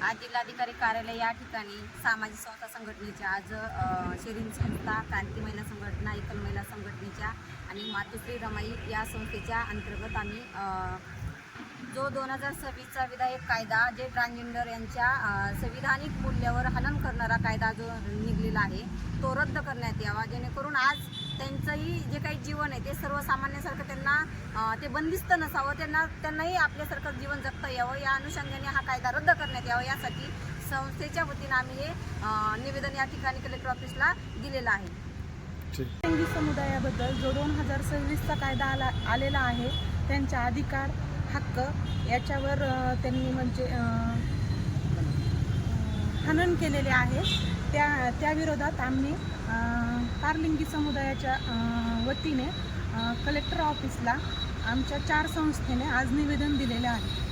आज जिल्हाधिकारी कार्यालय या ठिकाणी सामाजिक संस्था संघटनेच्या आज शेरीन संस्था, क्रांती महिला संघटना, एकल महिला संघटनेच्या आणि मातोश्री रमाई या संस्थेच्या अंतर्गत आम्ही जो 2026चा विधायक कायदा जे ट्रान्सजेंडर यांच्या संविधानिक मूल्यावर हनन करणारा कायदा जो निघलेला आहे तो रद्द करण्यात यावा, जेणेकरून आज त्यांचंही जे काही जीवन आहे ते सर्वसामान्यासारखं त्यांना ते बंदिस्त नसावं, त्यांनाही आपल्यासारखं जीवन जगता यावं, या अनुषंगाने हा कायदा रद्द करण्यात यावा यासाठी संस्थेच्या वतीनं आम्ही हे निवेदन या ठिकाणी कलेक्टर ऑफिसला दिलेलं आहे। लिंगी समुदायाबद्दल जो 2026चा कायदा आलेला आहे त्यांचा अधिकार हक्क याच्यावर त्यांनी म्हणजे हनन केलेले आहे। त्या विरोधात आम्ही पारलिंगी समुदायाच्या वतीने कलेक्टर ऑफिसला आमच्या 4 संस्थेने आज निवेदन दिलेले आहे।